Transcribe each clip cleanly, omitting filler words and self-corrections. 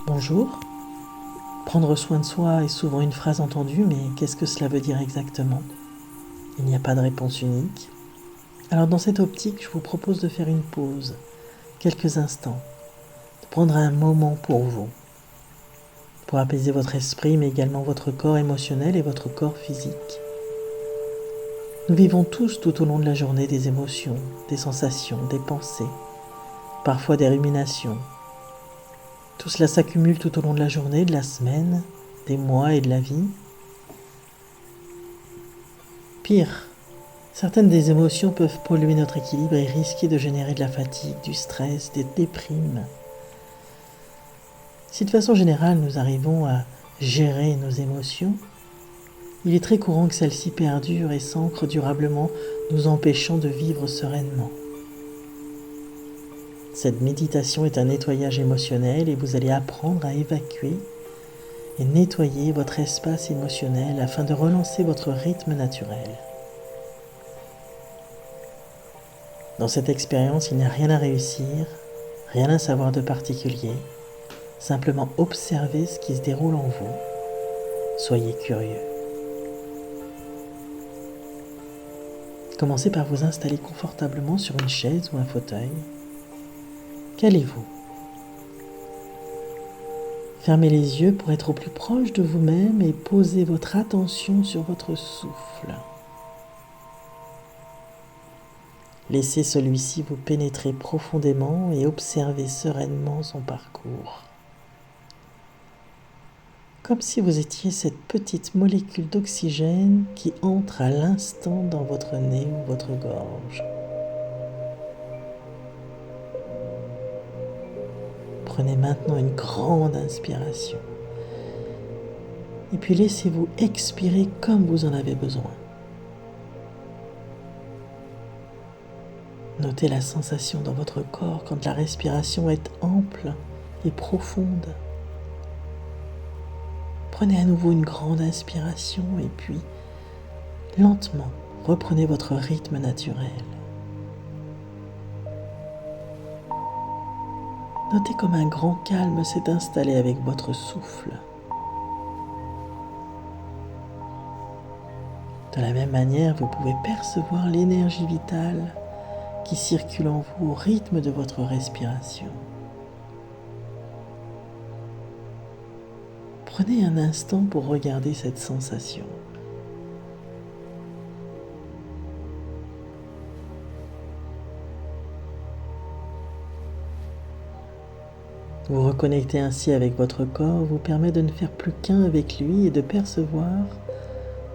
Bonjour. Prendre soin de soi est souvent une phrase entendue, mais qu'est-ce que cela veut dire exactement? Il n'y a pas de réponse unique. Alors dans cette optique, je vous propose de faire une pause, quelques instants, de prendre un moment pour apaiser votre esprit, mais également votre corps émotionnel et votre corps physique. Nous vivons tous tout au long de la journée des émotions, des sensations, des pensées, parfois des ruminations. Tout cela s'accumule tout au long de la journée, de la semaine, des mois et de la vie. Pire, certaines des émotions peuvent polluer notre équilibre et risquer de générer de la fatigue, du stress, des déprimes. Si de façon générale nous arrivons à gérer nos émotions, il est très courant que celles-ci perdurent et s'ancrent durablement, nous empêchant de vivre sereinement. Cette méditation est un nettoyage émotionnel et vous allez apprendre à évacuer et nettoyer votre espace émotionnel afin de relancer votre rythme naturel. Dans cette expérience, il n'y a rien à réussir, rien à savoir de particulier, simplement observez ce qui se déroule en vous. Soyez curieux. Commencez par vous installer confortablement sur une chaise ou un fauteuil. Calez-vous. Fermez les yeux pour être au plus proche de vous-même et posez votre attention sur votre souffle. Laissez celui-ci vous pénétrer profondément et observez sereinement son parcours. Comme si vous étiez cette petite molécule d'oxygène qui entre à l'instant dans votre nez ou votre gorge. Prenez maintenant une grande inspiration. Et puis laissez-vous expirer comme vous en avez besoin. Notez la sensation dans votre corps quand la respiration est ample et profonde. Prenez à nouveau une grande inspiration et puis, lentement, reprenez votre rythme naturel. Notez comme un grand calme s'est installé avec votre souffle. De la même manière, vous pouvez percevoir l'énergie vitale qui circule en vous au rythme de votre respiration. Prenez un instant pour regarder cette sensation. Vous reconnecter ainsi avec votre corps vous permet de ne faire plus qu'un avec lui et de percevoir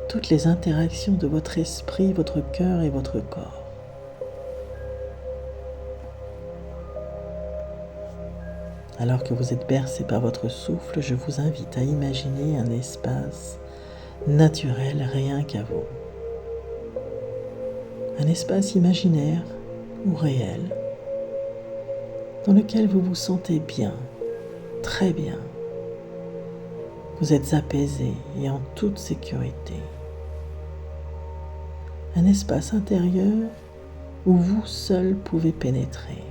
toutes les interactions de votre esprit, votre cœur et votre corps. Alors que vous êtes bercé par votre souffle, je vous invite à imaginer un espace naturel rien qu'à vous. Un espace imaginaire ou réel dans lequel vous vous sentez bien, très bien. Vous êtes apaisé et en toute sécurité. Un espace intérieur où vous seul pouvez pénétrer.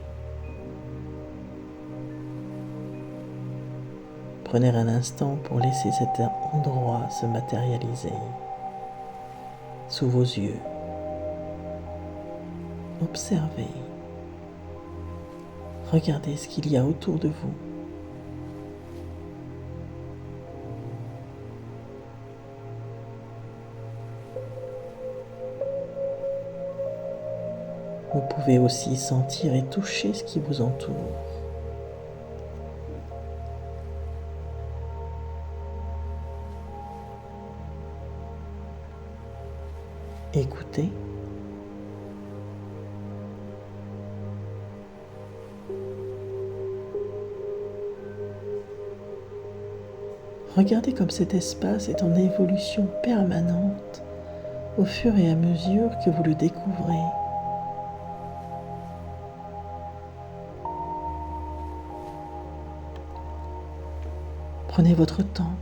Prenez un instant pour laisser cet endroit se matérialiser sous vos yeux. Observez. Regardez ce qu'il y a autour de vous. Vous pouvez aussi sentir et toucher ce qui vous entoure. Écoutez. Regardez comme cet espace est en évolution permanente au fur et à mesure que vous le découvrez. Prenez votre temps.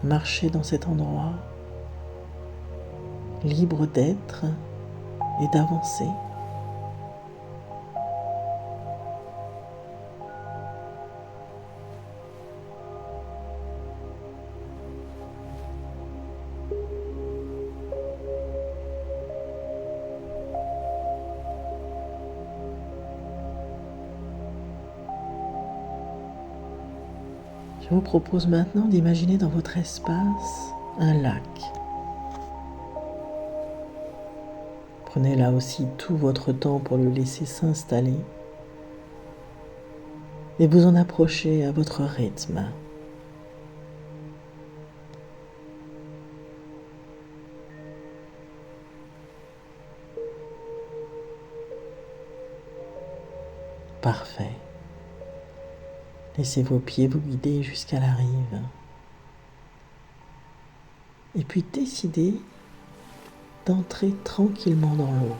Marchez dans cet endroit, libre d'être et d'avancer. Je vous propose maintenant d'imaginer dans votre espace un lac. Prenez là aussi tout votre temps pour le laisser s'installer et vous en approchez à votre rythme. Parfait. Laissez vos pieds vous guider jusqu'à la rive. Et puis décidez d'entrer tranquillement dans l'eau.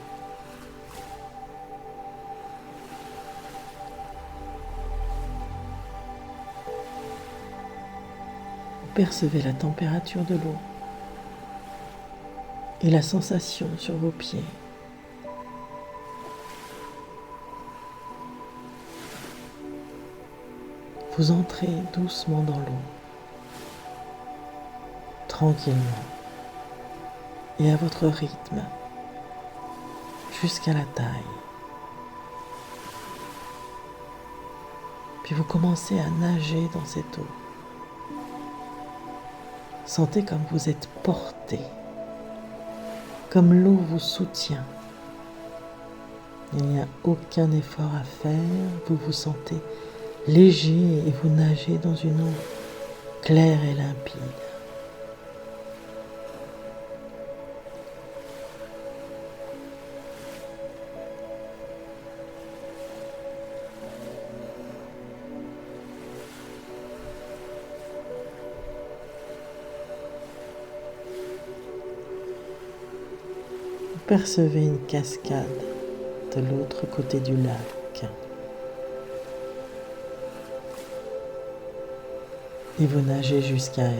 Vous percevez la température de l'eau et la sensation sur vos pieds. Vous entrez doucement dans l'eau, tranquillement et à votre rythme, jusqu'à la taille. Puis vous commencez à nager dans cette eau. Sentez comme vous êtes porté, comme l'eau vous soutient. Il n'y a aucun effort à faire, vous vous sentez léger et vous nagez dans une eau claire et limpide. Vous percevez une cascade de l'autre côté du lac. Et vous nagez jusqu'à elle.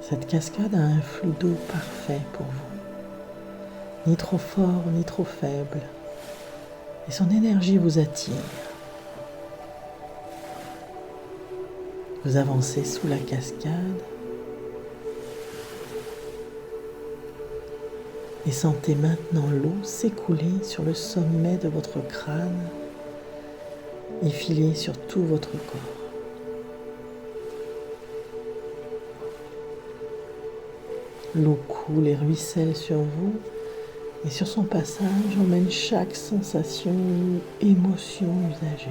Cette cascade a un flux d'eau parfait pour vous, ni trop fort ni trop faible, et son énergie vous attire. Vous avancez sous la cascade et sentez maintenant l'eau s'écouler sur le sommet de votre crâne et filer sur tout votre corps. L'eau coule et ruisselle sur vous et sur son passage emmène chaque sensation ou émotion usagée.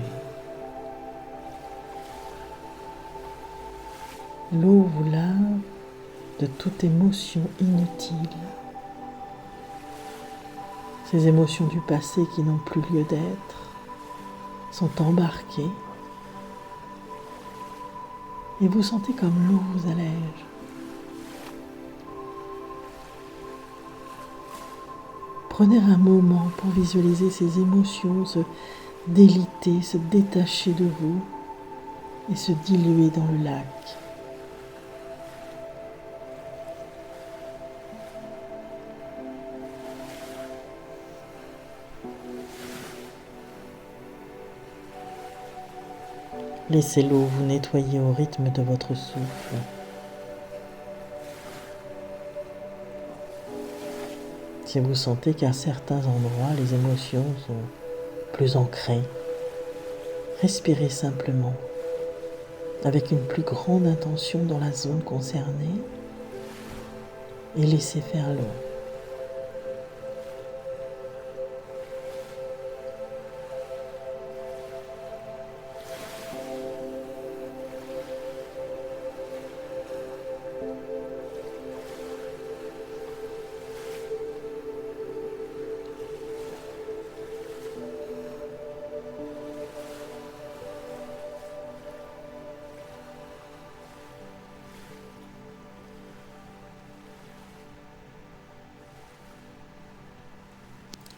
L'eau vous lave de toute émotion inutile. Ces émotions du passé qui n'ont plus lieu d'être sont embarquées et vous sentez comme l'eau vous allège. Prenez un moment pour visualiser ces émotions se déliter, se détacher de vous et se diluer dans le lac. Laissez l'eau vous nettoyer au rythme de votre souffle. Si vous sentez qu'à certains endroits, les émotions sont plus ancrées, respirez simplement avec une plus grande intention dans la zone concernée et laissez faire l'eau.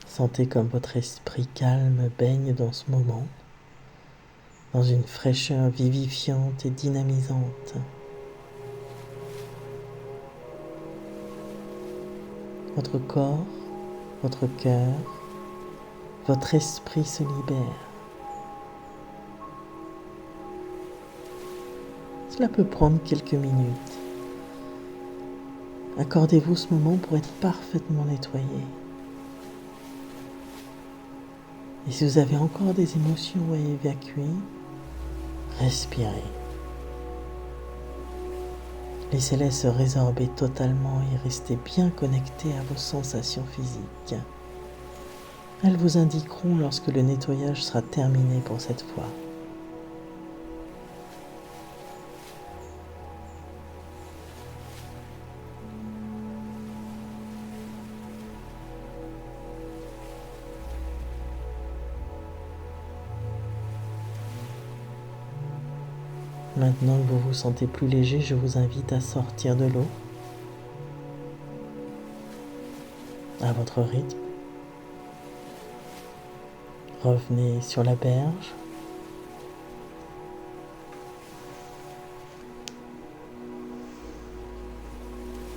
Sentez comme votre esprit calme baigne dans ce moment, dans une fraîcheur vivifiante et dynamisante. Votre corps, votre cœur, votre esprit se libère. Cela peut prendre quelques minutes. Accordez-vous ce moment pour être parfaitement nettoyé. Et si vous avez encore des émotions à évacuer, respirez. Laissez-les se résorber totalement et restez bien connecté à vos sensations physiques. Elles vous indiqueront lorsque le nettoyage sera terminé pour cette fois. Maintenant que vous vous sentez plus léger, je vous invite à sortir de l'eau à votre rythme. Revenez sur la berge.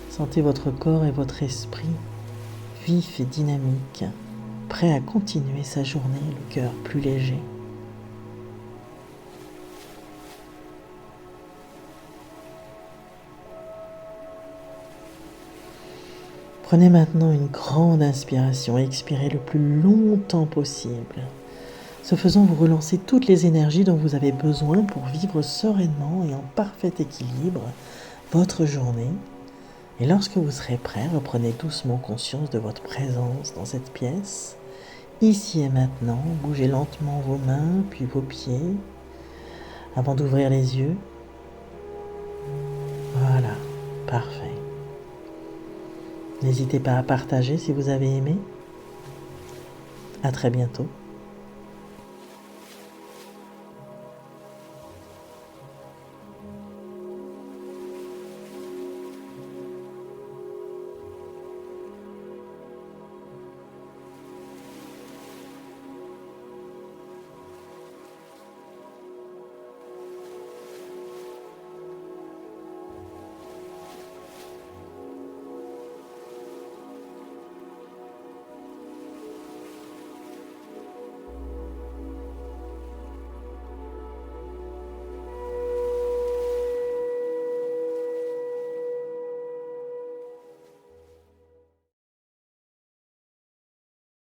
Sentez votre corps et votre esprit vif et dynamique, prêt à continuer sa journée, le cœur plus léger. Prenez maintenant une grande inspiration et expirez le plus longtemps possible. Ce faisant, vous relancez toutes les énergies dont vous avez besoin pour vivre sereinement et en parfait équilibre votre journée. Et lorsque vous serez prêt, reprenez doucement conscience de votre présence dans cette pièce. Ici et maintenant, bougez lentement vos mains puis vos pieds avant d'ouvrir les yeux. Voilà, parfait. N'hésitez pas à partager si vous avez aimé. À très bientôt.